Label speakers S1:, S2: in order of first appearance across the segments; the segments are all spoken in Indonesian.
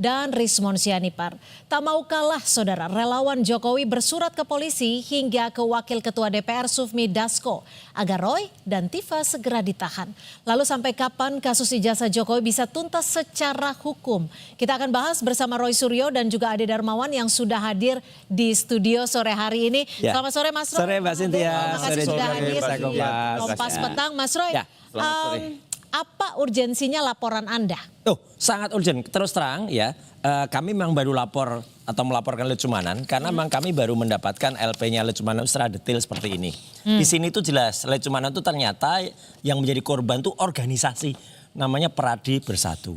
S1: Dan Rismon Sianipar. Tak mau kalah, saudara, relawan Jokowi bersurat ke polisi hingga ke Wakil Ketua DPR Sufmi Dasko agar Roy dan Tifa segera ditahan. Lalu sampai kapan kasus ijazah Jokowi bisa tuntas secara hukum? Kita akan bahas bersama Roy Suryo dan juga Ade Darmawan yang sudah hadir di studio sore hari ini.
S2: Ya.
S1: Selamat sore Mas Roy.
S2: Sore Mbak Cynthia.
S1: Terima kasih sudah hadir di Kompas
S2: Ya.
S1: Petang. Mas Roy,
S2: Ya, selamat sore.
S1: apa urgensinya laporan Anda?
S2: Oh, sangat urgent. Terus terang ya, kami memang baru lapor atau melaporkan Lecumanan karena memang kami baru mendapatkan LP-nya Lecumanan secara detail seperti ini. Di sini tuh jelas Lecumanan tuh ternyata yang menjadi korban tuh organisasi namanya Peradi Bersatu.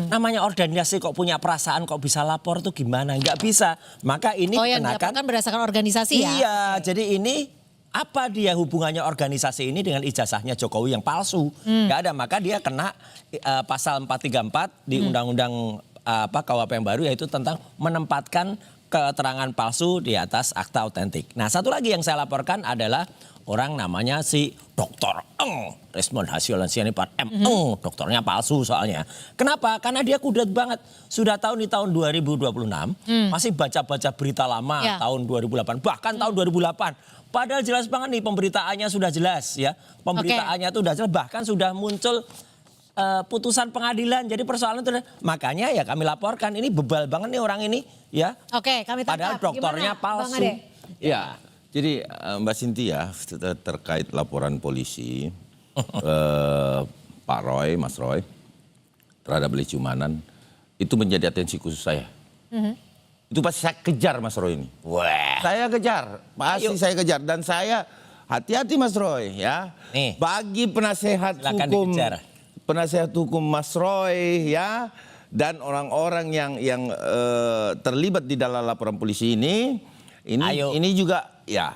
S2: Namanya organisasi kok punya perasaan kok bisa lapor tuh gimana? Nggak bisa. Maka ini
S1: yang dilaporkan berdasarkan organisasi ya?
S2: Iya, jadi ini apa dia hubungannya organisasi ini dengan ijazahnya Jokowi yang palsu? Nggak ada, maka dia kena pasal 434 di Undang-Undang KUHP yang baru, yaitu tentang menempatkan keterangan palsu di atas akta autentik. Nah, satu lagi yang saya laporkan adalah orang namanya si Dr. Eng, Rismon Sianipar dokternya palsu soalnya. Kenapa? Karena dia kudet banget. Sudah tahu di tahun 2026 masih baca-baca berita lama tahun 2008, bahkan tahun 2008. Padahal jelas banget nih pemberitaannya sudah jelas ya. Pemberitaannya itu sudah jelas, bahkan sudah muncul putusan pengadilan. Jadi persoalan itu makanya ya kami laporkan ini bebal banget nih orang ini ya.
S1: Oke, kami tangkap.
S2: Padahal dokternya palsu.
S3: Ya, jadi Mbak Cynthia terkait laporan polisi Pak Roy, Mas Roy terhadap Lecumanan itu menjadi atensi khusus saya. Itu pasti saya kejar Mas Roy ini.
S2: Wah.
S3: Saya kejar, pasti saya kejar. Dan saya hati-hati Mas Roy ya.
S2: Nih.
S3: Bagi penasehat
S2: Silakan
S3: hukum,
S2: dikejar.
S3: penasehat hukum Mas Roy ya. Dan orang-orang yang terlibat di dalam laporan polisi ini juga ya.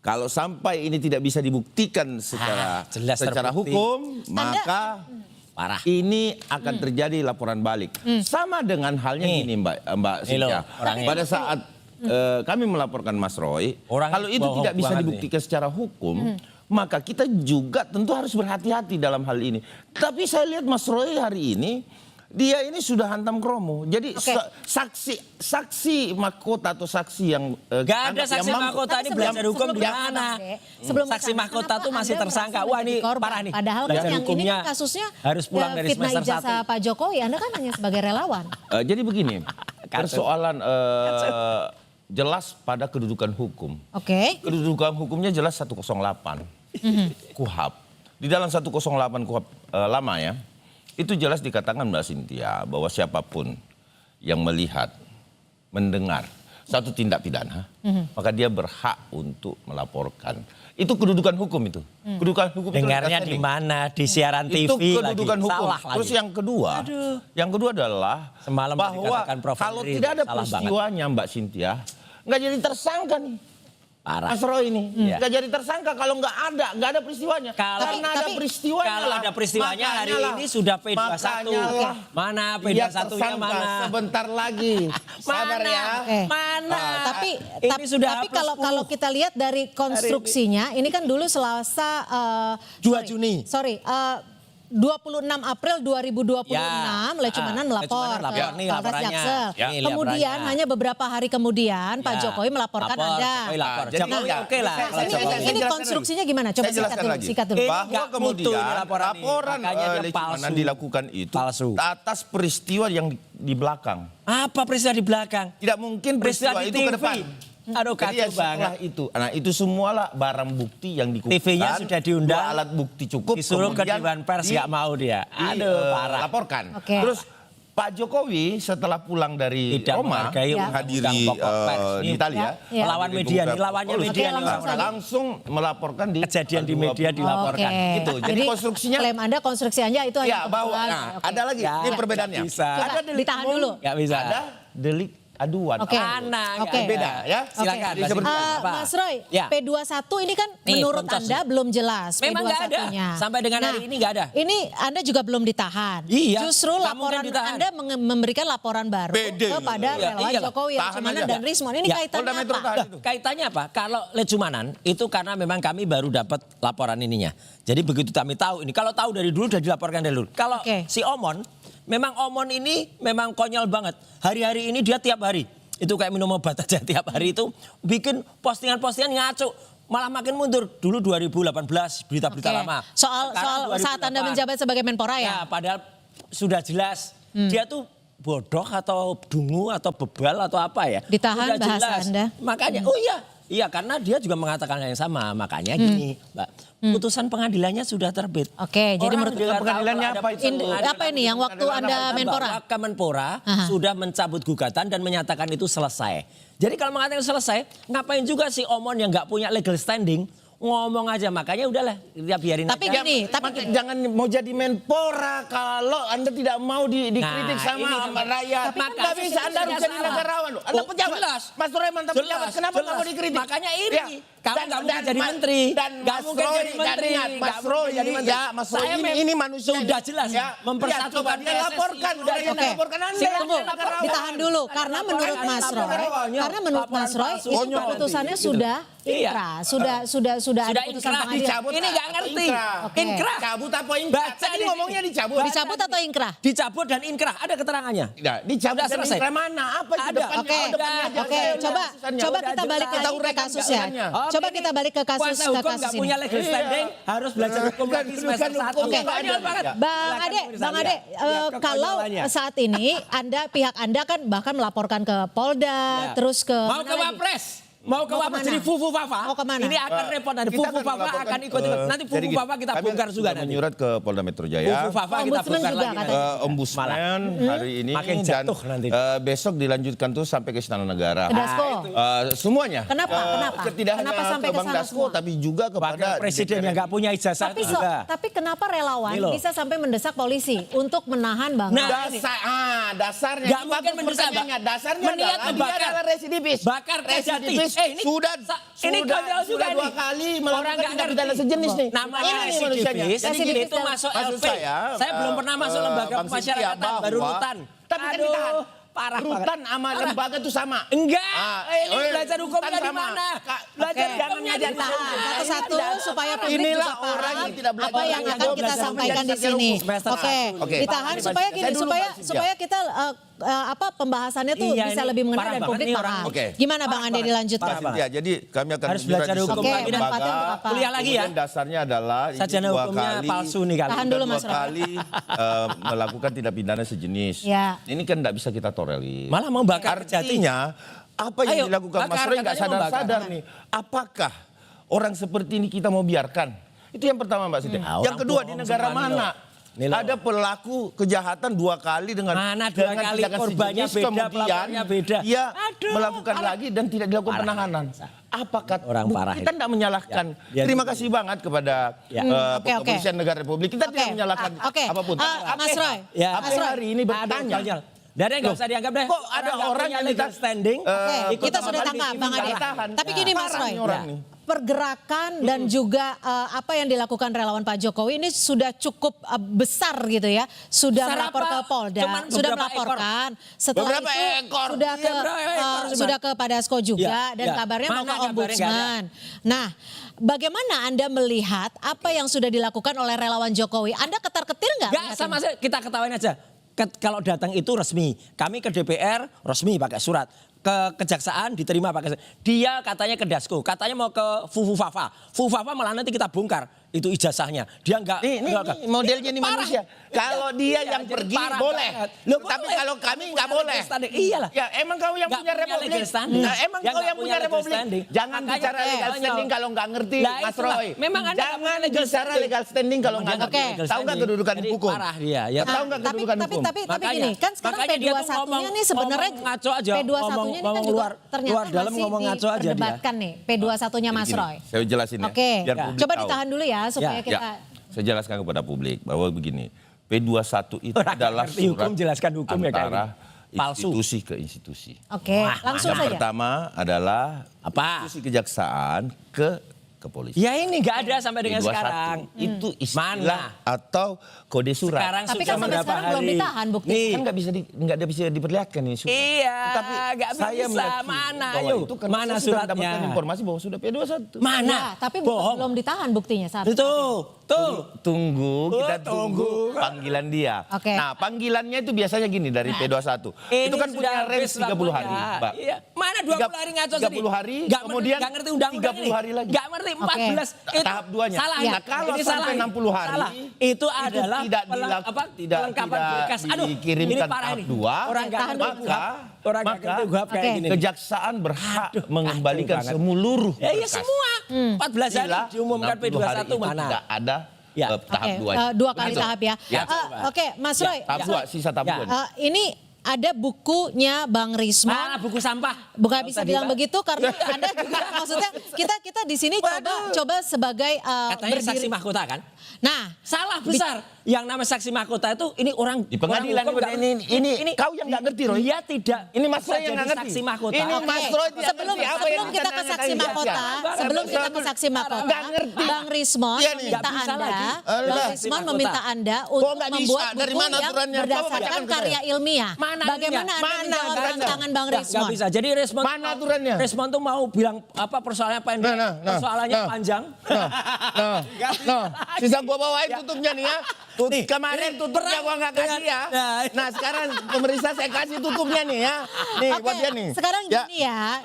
S3: Kalau sampai ini tidak bisa dibuktikan secara hukum, maka
S2: parah.
S3: ini akan terjadi laporan balik. Sama dengan halnya gini Mbak Cynthia. Pada saat kami melaporkan Mas Roy, kalau itu tidak bisa dibuktikan secara hukum, maka kita juga tentu harus berhati-hati dalam hal ini. Tapi saya lihat Mas Roy hari ini, dia ini sudah hantam kromo. Jadi saksi mahkota atau saksi yang
S2: gak ada saksi mahkota ini belajar hukum di mana? Saksi mahkota tuh masih tersangka. Wah ini parah nih.
S1: Padahal kan yang ini kan kasusnya
S2: harus pulang dari
S1: fitnah
S2: semester 1.
S1: ijazah Pak Jokowi. Anda kan hanya sebagai relawan.
S3: Jadi begini, persoalan jelas pada kedudukan hukum. Kedudukan hukumnya jelas 108 KUHP. Di dalam 108 KUHP lama ya. Itu jelas dikatakan Mbak Cynthia bahwa siapapun yang melihat, mendengar satu tindak pidana, maka dia berhak untuk melaporkan. Itu kedudukan hukum itu. Kedudukan hukum
S2: dengarnya di mana? Di siaran TV
S3: itu kedudukan
S2: lagi.
S3: hukum.
S2: Salah
S3: Terus
S2: lagi.
S3: yang kedua adalah
S2: semalam
S3: bahwa kalau tidak ada peristiwanya Mbak Cynthia, nggak jadi tersangka nih.
S2: Parah.
S3: Mas Roy ini nggak jadi tersangka kalau nggak ada peristiwanya. Karena ada peristiwanya.
S2: Kalau ada peristiwanya hari ini sudah P21. Mana P21-nya mana?
S3: Sebentar lagi. Sabar ya.
S1: Mana? Tapi
S2: sudah
S1: kalau kita lihat dari konstruksinya, ini kan dulu Selasa
S2: 2 Juni.
S1: 26 April 2026 Lecumanan melapor ke Polres Jaksel. Kemudian hanya beberapa hari kemudian Pak Jokowi melaporkan Anda.
S2: Jokowi oke lah.
S1: Ini konstruksinya gimana? Coba sikat dulu.
S3: Bahwa kemudian laporan Lecumanan dilakukan itu atas peristiwa yang di belakang.
S2: Apa peristiwa di belakang?
S3: Tidak mungkin peristiwa itu ke depan.
S2: Aduh kacau banget
S3: itu. Nah itu semualah barang bukti yang dikumpulkan.
S2: TV-nya sudah diundang.
S3: Alat bukti cukup.
S2: Disuruh ke Dewan Pers nggak mau dia. Aduh parah.
S3: Laporkan. Terus Pak Jokowi setelah pulang dari Roma menghadiri di Italia.
S2: Melawan media nih, lawannya media
S3: langsung melaporkan di
S2: kejadian di media dilaporkan.
S3: Gitu. Jadi konstruksinya.
S1: Klaim Anda konstruksi Anda itu hanya
S3: bahwa ada lagi ini perbedaannya.
S1: Ada delik ditahan dulu.
S2: Nggak bisa.
S3: Ada delik aduan.
S2: Beda ya. Silakan.
S1: Mas Roy, P21 ini kan menurut Anda belum jelas.
S2: Memang nggak ada. Sampai dengan hari ini nggak ada.
S1: Ini Anda juga belum ditahan.
S2: Iya.
S1: Justru laporan Anda memberikan laporan baru kepada relawan Jokowi, Lecumanan dan Rismon. Ini kaitannya apa?
S2: Kaitannya apa? Kalau Lecumanan itu karena memang kami baru dapat laporan ininya. Jadi begitu kami tahu ini. Kalau tahu dari dulu sudah dilaporkan dari dulu. Kalau si Omon Memang Omon ini memang konyol banget. Hari-hari ini dia tiap hari. Itu kayak minum obat aja tiap hari itu bikin postingan-postingan ngaco. Malah makin mundur. Dulu 2018 berita-berita lama.
S1: Soal saat Anda menjabat sebagai Menpora ya?
S2: Ya, padahal sudah jelas dia tuh bodoh atau dungu atau bebal atau apa ya.
S1: Ditahan
S2: sudah
S1: bahasa
S2: jelas.
S1: Anda.
S2: Makanya, oh iya karena dia juga mengatakan yang sama. Makanya gini, Mbak, putusan pengadilannya sudah terbit.
S1: Oke, jadi menurut
S3: pengadilannya apa itu?
S1: apa ini yang waktu Anda Menpora?
S2: Bahwa Kemenpora sudah mencabut gugatan dan menyatakan itu selesai. Jadi kalau mengatakan selesai, ngapain juga si Omon yang nggak punya legal standing ngomong aja, makanya udahlah dia biarin
S1: Tapi
S2: aja.
S1: gini, tapi
S3: Jangan mau jadi Menpora kalau Anda tidak mau dikritik
S2: Nah, ini
S3: sama rakyat.
S2: tapi
S3: Maka
S2: kan
S3: bisa Anda harus jadi negarawan loh. Anda pejabat.
S2: Jelas.
S3: Mas Roy mantan pejabat. Kenapa
S2: Jelas.
S3: kamu dikritik?
S2: Makanya ini.
S3: Ya.
S2: Kamu nggak mungkin jadi menteri.
S3: Dan
S2: Nggak
S3: Mas
S2: mungkin
S3: Roy,
S2: jadi menteri.
S3: dan ingat, Mas
S2: Nggak mungkin
S3: Roy,
S2: jadi menteri.
S3: ya, Mas Roy
S2: Saya
S3: ini manusia.
S2: sudah jelas mempersatukan
S3: coba dia
S2: PSSI.
S3: laporkan.
S2: Sudah
S3: Dia
S2: jelas.
S3: laporkan Anda.
S1: Tunggu,
S3: negarawan.
S1: ditahan dulu karena menurut Mas Roy, itu
S2: Konyol.
S1: keputusannya sudah inkrah, sudah ada putusan
S2: inkrah,
S1: pengadilan.
S3: dicabut.
S2: Ini nggak ngerti.
S1: Oke.
S2: Inkrah.
S3: Cabut apa inkrah?
S2: Baca
S3: Tadi
S2: di-
S3: ngomongnya dicabut.
S1: Dicabut atau inkrah?
S2: Dicabut dan inkrah, ada keterangannya.
S3: Tidak, dicabut
S2: Sudah
S3: dan
S2: selesai.
S3: inkrah mana? Apa itu
S2: Ada.
S3: depannya?
S1: Oke,
S3: Oh, depannya aja.
S1: oke, coba kita balik
S3: Kita
S1: lagi ke
S3: uraikan
S1: kasus ya.
S3: jalannya.
S1: Coba kita balik ke kasus
S2: Kuasa hukum nggak
S1: ini.
S2: punya legal standing, harus belajar hukum lagi semester 1.
S3: hukum.
S2: Konyol banget.
S1: Bang Ade, kalau saat ini pihak Anda kan bahkan melaporkan ke Polda, terus ke
S2: mau
S1: mana
S2: ke
S1: lagi?
S2: Wapres. Mau ke
S1: Mau
S2: Wapres
S1: kemana?
S2: jadi Fufu Fafa.
S1: Mau kemana?
S2: Ini akan repot nanti.
S3: Kita
S2: Fufu
S3: akan
S2: Fafa
S3: melaporkan,
S2: akan ikut-ikut. Nanti
S3: jadi
S2: Fufu Fafa kita
S3: kami
S2: bongkar juga
S3: sudah
S2: nanti.
S3: menyurat ke Polda Metro Jaya.
S2: Fufu Fafa kita
S1: Ombudsman
S2: bongkar
S1: juga
S2: lagi.
S1: katanya.
S3: Ombudsman hari ini
S2: Makin
S3: dan
S2: jatuh nanti.
S3: besok dilanjutkan tuh sampai ke Istana Negara.
S1: Ke Dasko.
S3: Semuanya.
S1: Kenapa?
S3: Tidak
S1: Kenapa
S3: hanya
S1: sampai
S3: ke
S1: ke
S3: Bang
S1: sana
S3: Dasko
S1: semua?
S3: tapi juga kepada
S2: Wakil presiden yang nggak punya ijazah
S1: Tapi,
S2: itu juga.
S1: tapi kenapa relawan
S2: Ini loh.
S1: bisa sampai mendesak polisi untuk menahan Bang?
S2: Nah,
S3: dasarnya
S2: Nggak
S3: ini
S2: mungkin
S3: bagus
S2: mendesak,
S3: pertanyaannya.
S2: Mbak.
S3: Dasarnya
S2: Meniat
S3: adalah dia
S2: membakar.
S3: adalah residivis.
S2: Bakar Kejati.
S3: Residivis
S2: Ini
S3: sudah
S2: konyol juga
S3: dua
S2: nih.
S3: kali
S2: Orang
S3: melakukan
S2: nggak
S3: tindak
S2: ngerti.
S3: pidana sejenis nih.
S2: Namanya
S3: Ini nih manusianya.
S2: residivis,
S3: Jadi
S2: jadi
S3: gini,
S2: itu masuk
S3: maksud
S2: LP. Saya belum pernah masuk lembaga
S3: Bang Cynthia,
S2: pemasyarakatan, baru
S3: bahwa-
S2: rutan.
S3: Tapi kan
S2: Aduh,
S3: ditahan.
S2: parah
S3: Rutan
S2: banget.
S3: sama lembaga itu sama.
S2: Enggak, ini
S3: oh,
S2: belajar hukumnya
S3: rutan
S2: di
S3: sama.
S2: mana?
S3: Kak,
S2: Belajar
S1: Oke,
S2: hukumnya di
S1: ditahan
S2: mana?
S1: satu-satu supaya publik
S3: Inilah
S1: juga
S3: orang
S1: paham
S3: yang tidak belajar
S1: apa yang
S3: hukum.
S1: akan kita
S3: Belajar
S1: sampaikan di
S3: hukum.
S1: sini.
S2: Semester
S1: Oke,
S3: Oke.
S1: ditahan
S3: Pak,
S1: supaya
S3: saya
S1: gini,
S3: dulu, Pak Cynthia.
S1: supaya kita pembahasannya tuh
S2: Iya,
S1: bisa
S2: ini
S1: lebih mengenai
S2: parah
S1: dan
S2: banget
S1: publik
S2: nih
S1: paham.
S2: orang.
S3: Oke.
S1: Gimana Bang Andi
S3: Pak
S1: dilanjutkan?
S3: Cynthia, jadi kami akan
S2: Harus belajar hukum
S1: Oke,
S2: lagi dan
S1: manfaatnya untuk apa?
S2: kuliah lagi ya.
S3: Kemudian dasarnya adalah ini
S2: Sarjana
S3: dua
S2: hukumnya
S3: kali,
S2: palsu nih kali.
S1: Tahan dulu, Mas
S3: dua
S1: Roy.
S3: kali melakukan tindak pidana sejenis.
S1: Ya.
S3: Ini kan tidak bisa kita tolerir.
S2: Malah mau bakar Kejati.
S3: Artinya apa yang
S2: Ayo,
S3: dilakukan Mas
S2: bakar,
S3: Roy nggak
S2: katanya mau
S3: sadar-sadar
S2: bakar.
S3: nih. Apakah orang seperti ini kita mau biarkan? Itu yang pertama Mbak Siti.
S2: Nah,
S3: Yang
S2: orang
S3: kedua di
S2: bohong
S3: negara
S2: semua nih
S3: mana?
S2: loh. Nih loh.
S3: Ada pelaku kejahatan 2 kali dengan
S2: Mana 2 kali,
S3: tindakan
S2: korbannya
S3: sejenis,
S2: beda,
S3: kemudian
S2: pelapornya beda.
S3: Dia
S2: Aduh,
S3: melakukan
S2: parah.
S3: lagi dan tidak dilakukan
S2: Parah.
S3: penahanan. Apakah
S2: Orang parah
S3: kita
S2: ini.
S3: tidak menyalahkan?
S2: Ya,
S3: Terima
S2: gitu.
S3: kasih banget kepada
S2: Ya.
S1: Oke.
S3: Kepolisian Negara Republik. Kita
S1: Oke.
S3: tidak menyalahkan
S1: Oke.
S3: apapun.
S1: Mas Roy.
S2: Ya.
S3: Apa
S1: Mas Roy.
S3: hari ini bertanya?
S2: Konyol. Dan nggak usah dianggap deh.
S3: Kok ada orang yang
S2: legal
S3: minta-
S2: standing?
S1: Oke,
S2: ikut
S1: kita
S2: sama
S1: sudah
S2: kali
S1: tangkap
S2: di
S1: Bang
S2: sini,
S1: Ade.
S2: tahan.
S1: Tapi gini Mas
S3: Parah
S1: Roy,
S3: nih orang nih.
S1: pergerakan dan juga apa yang dilakukan relawan Pak Jokowi ini sudah cukup besar gitu ya. Sudah
S2: Besar
S1: melapor
S2: apa?
S1: ke Polda,
S2: Cuman
S1: sudah
S2: beberapa
S1: melaporkan. Setelah
S3: Beberapa
S1: itu
S3: ekor.
S1: sudah ke
S2: Iya, berapa ekor cuma?
S1: sudah ke Padasko juga
S2: Ya,
S1: dan
S2: ya.
S1: kabarnya mau
S2: Mana
S1: ke
S2: kabarnya
S1: Ombudsman. Nah, bagaimana Anda melihat apa yang sudah dilakukan oleh relawan Jokowi? Anda ketar-ketir nggak?
S2: Enggak,
S1: melihat
S2: sama
S1: ini?
S2: saja kita ketawain aja. Kalau datang itu resmi. Kami ke DPR resmi pakai surat. Ke kejaksaan diterima pakai surat. Dia katanya ke Dasko, katanya mau ke Fufu Fafa. Fufu Fafa malah nanti kita bongkar itu ijazahnya. Dia enggak
S3: Ini modelnya nih
S2: parah.
S3: manusia. Kalau dia
S2: Iya,
S3: yang
S2: jadi
S3: pergi
S2: parah
S3: boleh.
S2: banget.
S3: Tapi
S2: boleh.
S3: kalau kami nggak
S2: Punya
S3: boleh.
S2: legal standing. Iyalah.
S3: Ya emang kau yang
S2: Nggak
S3: punya
S2: punya
S3: republik.
S2: legal standing.
S3: Nah, emang
S2: Dia
S3: kau
S2: nggak
S3: yang
S2: punya
S3: punya
S2: legal
S3: republik.
S2: standing.
S3: Jangan
S2: Makanya,
S3: bicara legal
S2: konyol.
S3: standing kalau nggak ngerti,
S2: Lah,
S3: Mas
S2: itulah.
S3: Roy.
S2: Memang Anda nggak
S3: Jangan
S2: punya legal
S3: bicara
S2: standing.
S3: legal standing kalau nggak
S2: Memang
S3: ngerti.
S2: dia nggak punya
S3: Tahu nggak
S2: legal
S3: kedudukan
S2: standing.
S3: hukum?
S2: Jadi parah dia, ya.
S3: Tahu nggak kedudukan hukum?
S1: Tapi
S2: Makanya-
S1: gini, kan sekarang
S2: makanya dia tuh
S1: P21-nya nih sebenarnya
S2: ngomong ngaco aja,
S1: P21-nya ini kan
S2: ngomong
S1: juga
S2: luar
S1: ternyata
S2: dalam
S1: masih
S2: ngomong ngaco aja dia.
S1: diperdebatkan nih P21-nya Mas
S3: Gini,
S1: Roy.
S3: Saya jelasin ya.
S1: Oke,
S3: biar publik
S1: coba
S3: tahu.
S1: ditahan dulu ya supaya
S2: Ya,
S1: kita...
S3: Saya jelaskan kepada publik bahwa begini, P21 itu
S2: Orang
S3: adalah
S2: ngerti hukum,
S3: surat
S2: jelaskan hukum ya, kayak
S3: antara
S2: gini. Palsu.
S3: institusi ke institusi.
S1: Oke, langsung
S3: Yang
S1: saja.
S3: pertama adalah
S2: Apa?
S3: institusi kejaksaan ke kepolisian.
S2: Ya ini nggak ada sampai dengan
S3: P21
S2: sekarang.
S3: Itu istilah
S2: Mana?
S3: atau kode surat.
S2: Sekarang
S1: Tapi
S2: sudah
S1: kan sampai
S2: berapa
S1: sekarang belum
S2: hari?
S1: ditahan bukti.
S2: Nih.
S3: Kan nggak bisa diperlihatkan ini surat.
S2: Iya,
S3: Tapi
S2: nggak
S3: saya
S2: bisa.
S3: meyakini
S2: Mana?
S3: bahwa
S2: Ayo,
S3: itu kan
S2: mana
S3: saya sudah
S2: suratnya?
S3: mendapatkan informasi bahwa sudah P21.
S2: Mana?
S1: Ya, tapi
S2: Bohong.
S1: belum ditahan buktinya saat
S2: Tuh.
S3: Tunggu, kita
S2: tunggu.
S3: tunggu panggilan dia.
S1: Oke.
S3: Nah, panggilannya itu biasanya gini dari P21. Itu kan punya range 30 hari, Mbak.
S2: Iya. Mana 20 hari ngaco
S3: 30 hari,
S2: Nggak
S3: kemudian
S2: nggak ngerti undang-undang
S3: 30 hari lagi.
S2: Nggak ngerti 14. Itu
S3: Tahap duanya.
S2: Salah.
S3: Nah, kalau
S2: Ini
S3: sampai
S2: salah.
S3: 60 hari,
S2: Salah. Itu adalah
S3: tidak
S2: pelengkapan berkas. Aduh,
S3: dikirimkan
S2: ini parah
S3: tahap
S2: ini.
S3: 2,
S2: Orang nggak
S1: tahan
S2: ngerti
S1: dulu.
S2: UHAP. Orang nggak
S3: maka
S2: ngerti UHAP kayak
S1: Oke.
S2: gini.
S3: kejaksaan berhak mengembalikan
S2: kacau banget.
S3: seluruh
S2: Ya iya
S3: berkas.
S2: semua. 14 hari
S3: Bila
S2: diumumkan
S3: 60 hari
S2: P21
S3: itu
S2: mana?
S3: tidak ada
S2: Ya.
S3: tahap
S1: Oke,
S3: 2.
S1: 2 kali tahap ya.
S3: Ya.
S1: Oke, Mas
S2: Ya,
S1: Roy.
S3: Tahap 2, sisa tahap
S2: Ya.
S3: 2.
S1: Ini ada bukunya Bang Rismon.
S2: Mana buku sampah?
S1: Bukan bisa
S2: Tadi,
S1: bilang
S2: Pak.
S1: begitu karena Anda juga maksudnya kita di sini coba sebagai
S2: Katanya saksi mahkota kan?
S1: Nah,
S2: Salah besar. Yang namanya saksi mahkota itu ini orang
S3: Di pengadilan
S2: orang hukum
S3: ini kau yang nggak ngerti, Roy.
S2: Dia tidak.
S3: Ini Mas
S2: bisa
S3: Roy yang
S2: jadi
S3: nggak ngerti.
S2: Saksi mahkota.
S3: Ini
S1: Oke,
S3: Mas Roy tidak
S1: sebelum
S3: ngerti apa
S1: sebelum
S3: yang
S1: kita ke
S3: ditanya
S1: saksi
S3: tadi.
S1: mahkota, sebelum kita ke saksi mahkota,
S3: Nggak ngerti.
S1: Bang Rismon
S3: Iya nih.
S1: meminta
S2: Nggak bisa
S1: Anda,
S2: lagi.
S1: Bang
S3: Alah.
S1: Rismon
S2: Saksi
S1: meminta
S2: mahkota.
S1: Anda
S3: Kok
S1: untuk
S3: nggak bisa?
S1: membuat
S3: Dari
S1: buku
S3: mana
S1: yang
S3: aturannya? Coba
S1: berdasarkan
S3: bacakan ke
S1: karya
S3: saya.
S1: ilmiah.
S2: Mana
S1: Bagaimana Anda
S3: Mana
S1: menjawab
S3: aturannya?
S1: tantangan Bang
S2: Nggak
S1: Rismon?
S2: bisa. Jadi Rismon
S3: Mana aturannya?
S2: Rismon tuh mau bilang apa persoalannya pendek, persoalannya panjang.
S3: Nah, sisa gua bawain tutupnya nih ya.
S2: Nih,
S3: Kemarin
S2: ini
S3: tutupnya
S2: perang
S3: gua nggak kasih ya.
S2: Nah,
S3: Nah sekarang pemeriksa saya kasih tutupnya nih ya. Nih
S1: Oke,
S3: buat dia nih.
S1: sekarang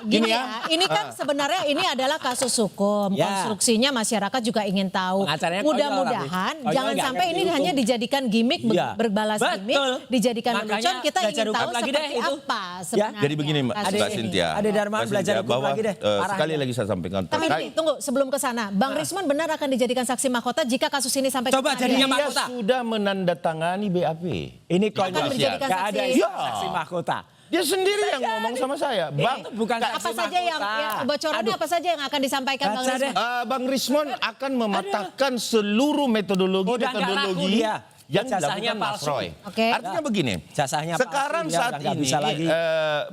S1: gini ya. Ini kan sebenarnya ini adalah kasus hukum.
S2: Ya.
S1: Konstruksinya masyarakat juga ingin tahu.
S2: Pengacaranya konyol
S1: Mudah-mudahan
S2: tapi. Konyol
S1: jangan
S2: nggak
S1: sampai
S2: ngerti
S1: ini
S2: hukum.
S1: hanya dijadikan gimmick,
S2: Iya.
S1: berbalas gimmick,
S2: Betul.
S1: dijadikan
S2: Makanya
S1: lelucon. Kita
S2: belajar
S1: ingin
S2: hukum
S1: tahu
S2: lagi deh
S1: seperti
S2: itu.
S1: apa
S2: Ya.
S1: sebenarnya.
S3: Jadi begini Mbak
S1: kasus
S2: Ada
S1: ini.
S2: ini. Ada Dharma
S3: Mbak
S2: belajar
S3: Cynthia,
S2: hukum
S3: bahwa,
S2: lagi deh. Parah
S3: sekali
S2: ya.
S3: lagi saya sampaikan
S1: Tapi ini, tunggu sebelum ke sana, Bang Rismon benar akan dijadikan saksi mahkota jika kasus ini sampai
S2: Coba
S1: ke
S2: jadinya
S1: pengadilan?
S3: Dia
S2: mahkota.
S3: sudah menandatangani BAP.
S2: Ini
S1: Akan
S2: konyol.
S1: menjadikan
S2: Nggak ada
S1: saksi.
S2: istilah
S3: Iya.
S2: saksi mahkota.
S3: Dia sendiri yang ngomong sama saya, Bang.
S2: Itu bukan
S1: Apa
S2: saksi
S1: saja yang
S2: mahkota.
S1: bocorannya
S2: Aduh.
S1: apa saja yang akan disampaikan Bang
S2: Baca
S1: Rismon?
S2: deh.
S3: Bang Rismon akan mematahkan seluruh metodologi
S2: Udah nggak laku dia.
S3: yang
S2: Ijazahnya
S3: dilakukan Mas
S2: palsu.
S3: Roy.
S1: Oke.
S3: Artinya begini,
S2: Ijazahnya palsu,
S3: sekarang
S2: dia
S3: saat
S2: udah nggak
S3: ini
S2: bisa lagi.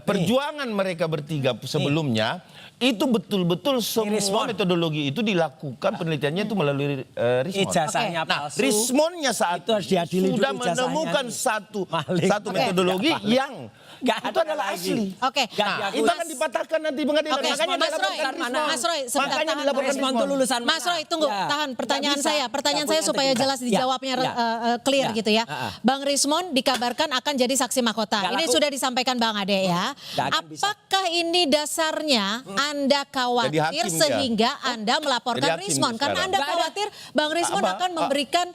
S3: perjuangan mereka bertiga sebelumnya itu betul-betul semua
S2: Rismon.
S3: metodologi itu dilakukan penelitiannya itu melalui Rismon.
S2: Ijazahnya
S3: Nah,
S2: palsu.
S3: Rismonnya saat
S2: Itu harus diadili
S3: sudah
S2: dulu ijazahnya
S3: menemukan
S2: nih.
S3: satu
S2: Malik.
S3: satu
S2: Oke.
S3: metodologi
S2: Nggak, Malik.
S3: yang
S2: Nggak
S3: itu
S2: ada
S3: adalah
S2: lagi.
S3: asli.
S1: Oke.
S2: Nggak
S3: Nah,
S2: diakui.
S3: itu akan dipatahkan nanti pengadilan.
S1: Oke,
S3: Makanya
S1: Mas Roy,
S3: dilaporkan Rismon.
S1: Mas Roy, sebentar,
S3: Makanya
S1: tahan.
S3: dilaporkan
S2: Rismon
S3: Rismon.
S2: tuh lulusan
S1: Mas
S2: mana?
S1: Roy, tunggu,
S2: Ya.
S1: tahan pertanyaan
S2: Nggak bisa.
S1: saya. Pertanyaan
S2: Nggak
S1: saya
S2: punya
S1: supaya jelas
S2: integritas.
S1: dijawabnya
S2: Ya.
S1: clear
S2: Ya.
S1: gitu ya. Bang Rismon dikabarkan akan jadi saksi mahkota.
S2: Nggak
S1: Ini
S2: laku.
S1: sudah disampaikan Bang Ade ya.
S2: Nggak akan bisa.
S1: Apakah ini dasarnya Anda
S3: Jadi
S1: khawatir
S3: hakim dia.
S1: sehingga Anda melaporkan
S3: Jadi hakim
S1: Rismon?
S3: dia
S1: Karena
S3: sekarang.
S1: Anda
S2: Nggak ada.
S1: khawatir Bang Rismon
S3: Apa?
S1: akan memberikan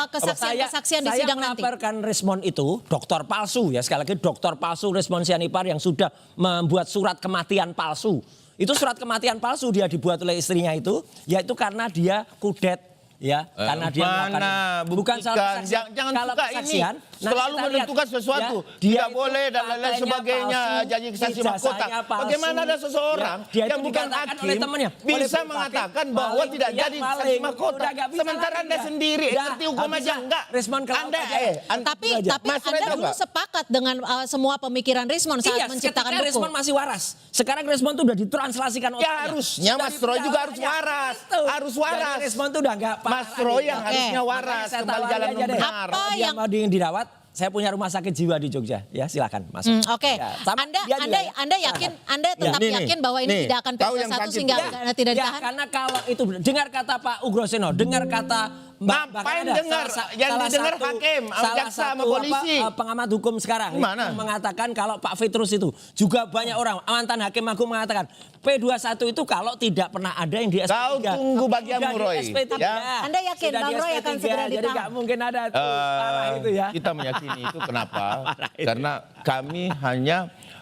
S1: kesaksian-kesaksian di sidang
S2: Saya
S1: nanti.
S2: melaporkan Rismon itu dokter palsu ya, sekali lagi dokter palsu Rismon Sianipar yang sudah membuat surat kematian palsu. Itu surat kematian palsu dia dibuat oleh istrinya itu, yaitu karena dia kudet. Ya, karena dia
S3: mana
S2: bukan salah
S3: buktikan.
S2: kesaksian.
S3: Jangan
S2: Kalau
S3: suka ini
S2: kesaksian, nanti
S3: selalu
S2: kita lihat,
S3: menentukan sesuatu.
S2: ya, dia
S3: Tidak
S2: itu
S3: boleh dan lain-lain
S2: partainya
S3: sebagainya,
S2: palsu,
S3: janji saksi mahkota.
S2: ijazahnya palsu.
S3: Bagaimana ada seseorang
S2: Ya, dia
S3: yang
S2: itu
S3: bukan
S2: dikatakan oleh
S3: hakim
S2: temannya,
S3: bisa
S2: oleh
S3: mengatakan
S2: Hakim,
S3: bahwa
S2: maling,
S3: tidak
S2: iya,
S3: jadi saksi
S2: maling.
S3: mahkota.
S2: Udah nggak bisa
S3: Sementara
S2: lagi
S3: Anda
S2: dia.
S3: sendiri
S2: Udah,
S3: ngerti hukum
S2: nggak
S3: aja
S2: bisa.
S3: enggak.
S2: Rismon ke laut
S3: Anda
S2: aja.
S1: Tapi
S3: Mas Roy tahu
S1: Anda dulu
S3: nggak?
S1: sepakat dengan semua pemikiran Rismon saat
S2: Iya,
S1: menciptakan
S2: ketika
S1: buku.
S2: Rismon masih waras. Sekarang Rismon tuh udah ditranslasikan otaknya.
S3: Ya harusnya
S2: Sudah
S3: Mas Roy juga harus
S2: dipidana.
S3: waras.
S2: Itu.
S3: Harus waras.
S2: Jadi Rismon tuh udah nggak
S3: Mas Roy yang
S1: Oke.
S3: harusnya waras
S2: Saya
S3: kembali
S2: tawari
S3: jalan
S2: aja
S3: yang
S2: deh.
S3: benar.
S1: Apa
S2: Dia
S1: yang-
S2: mau dirawat, saya punya rumah sakit jiwa di Jogja. Ya silakan masuk.
S1: Oke,
S2: Ya, sama
S1: Anda
S2: dia juga ya.
S1: Anda yakin, Anda tetap
S3: nih,
S1: yakin bahwa ini
S3: nih,
S1: tidak akan
S3: tahu yang
S1: P21
S3: sakit
S1: sehingga
S3: tuh.
S1: Anda tidak
S2: Ya,
S1: ditahan?
S2: karena kalau itu dengar kata Pak Ugroseno, dengar kata bahkan
S3: Ngapain
S2: ada
S3: dengar?
S2: salah-
S3: Yang
S2: salah
S3: didengar
S2: satu-
S3: hakim,
S2: salah
S3: jaksa sama
S2: satu
S3: polisi.
S2: pengamat hukum sekarang
S3: Gimana?
S2: itu mengatakan kalau Pak Fitrus itu juga banyak orang mantan hakim agung mengatakan P21 itu kalau tidak pernah ada yang di SP3.
S3: Kau tunggu bagianmu,
S2: Sudah di
S3: Roy.
S2: SP3.
S3: Ya.
S1: Anda yakin
S2: Sudah
S1: Bang
S2: di
S1: Roy akan
S2: SP3,
S1: segera
S2: Jadi
S1: ditahan?
S2: nggak mungkin ada tuh parah itu ya.
S3: Kita meyakini itu kenapa?
S2: itu.
S3: Karena kami hanya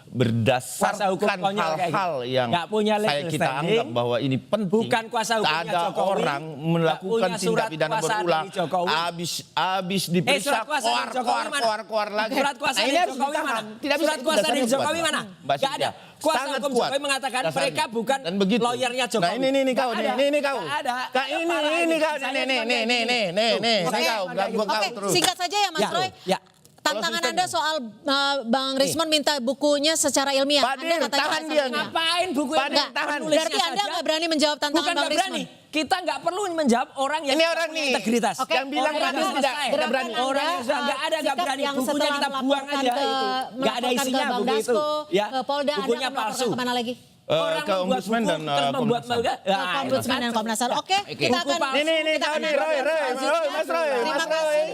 S2: Kuasa hukum
S3: berdasarkan
S2: konyol kayak
S3: hal-hal
S2: gitu.
S3: yang
S2: Nggak punya legal
S3: kita
S2: standing.
S3: anggap bahwa ini penting.
S2: Bukan kuasa hukumnya
S3: ada
S2: Jokowi.
S3: orang
S2: Nggak
S3: melakukan
S2: punya
S3: tindak
S2: surat
S3: pidana
S2: kuasa
S3: berulang.
S2: dari Jokowi.
S3: Abis diperiksa
S2: surat kuasa dari Jokowi mana?
S3: koar lagi.
S2: Surat kuasa
S3: Nah, ini
S2: dari
S3: harus
S2: Jokowi
S3: ditahan.
S2: mana?
S3: Tidak bisa
S2: Surat
S3: itu
S2: kuasa
S3: dasarnya
S2: dari
S3: kuat,
S2: Jokowi
S3: Mbak.
S2: mana?
S3: Mbak
S2: Nggak
S3: Cynthia.
S2: ada. Kuasa
S3: Sangat
S2: hukum
S3: kuat
S2: Jokowi mengatakan
S3: dasarnya.
S2: mereka bukan
S3: Dan begitu.
S2: lawyernya Jokowi.
S3: Nah ini kau
S2: Nggak
S3: nih,
S2: ada.
S3: ini kau.
S2: Nggak ada.
S3: Kak
S2: Ya,
S3: ini
S2: parah
S3: kau
S2: Misalnya
S3: nih,
S2: cuma kayak gini.
S3: nih.
S2: Tuh.
S3: Saya
S2: Oke,
S3: kau, ganggu kau
S1: Oke,
S3: terus.
S1: singkat saja ya Mas
S2: Ya.
S1: Roy.
S2: Ya.
S1: Tantangan
S3: Kalau
S1: Anda soal Bang Rismon minta bukunya secara ilmiah.
S3: Pak
S1: Anda
S3: Dir,
S1: katanya
S3: tahan
S1: salah
S3: dia
S1: satunya.
S3: nih.
S2: Ngapain buku
S3: Pak
S2: yang
S3: Dir,
S2: nggak
S3: tahan.
S2: penulisnya
S1: Berarti Anda
S2: saja?
S1: nggak berani menjawab tantangan
S2: Bukan
S1: Bang
S2: nggak
S1: Rismon?
S2: berani. kita nggak perlu menjawab orang yang
S4: Ini orang
S2: punya
S4: nih.
S2: integritas.
S1: Oke,
S4: Yang bilang
S1: orang
S4: bagus
S1: yang
S4: tidak
S1: gerakan
S4: berani.
S1: Anda,
S2: Orang yang sudah nggak ada, nggak
S1: sikap
S2: berani.
S1: yang
S2: Bukunya
S1: setelah
S2: kita buang
S1: melaporkan
S2: aja
S1: ke,
S2: itu. Nggak ada
S1: melaporkan
S2: isinya
S1: ke Bang
S2: buku itu.
S1: Dasko,
S2: Ya.
S1: ke Polda,
S2: Bukunya
S1: Anda akan melaporkan
S2: palsu.
S1: kemana lagi?
S2: Orang
S3: ke
S2: membuat
S3: Ombudsman
S2: buku,
S3: dan
S2: terus membuat
S3: Komnas HAM.
S1: Ke Ombudsman dan Komnas HAM. Oke, kita
S2: Buku
S1: akan
S2: palsu.
S4: Ini,
S1: kita akan
S4: Roy,
S1: selanjutnya.
S4: Mas Roy.
S1: Terima kasih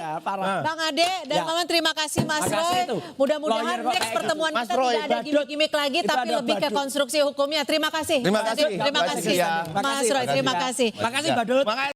S1: Bang Ade dan
S2: Ya.
S1: Maman, terima kasih Mas
S2: Makasih
S1: Roy.
S2: itu.
S1: Mudah-mudahan
S2: Lawyer kok
S1: next
S2: kayak
S1: pertemuan
S4: gitu. Mas
S1: kita
S4: Roy,
S1: tidak ada
S2: badut.
S1: gimmick-gimmick lagi
S2: Itu
S1: tapi
S2: ada
S1: lebih ke
S2: badut.
S1: konstruksi hukumnya. Terima kasih.
S4: Terima kasih.
S1: Terima
S4: Terima
S1: kasih.
S4: kasih ya.
S1: Mas Roy, terima kasih.
S2: Makasih Badut.
S4: Makasih.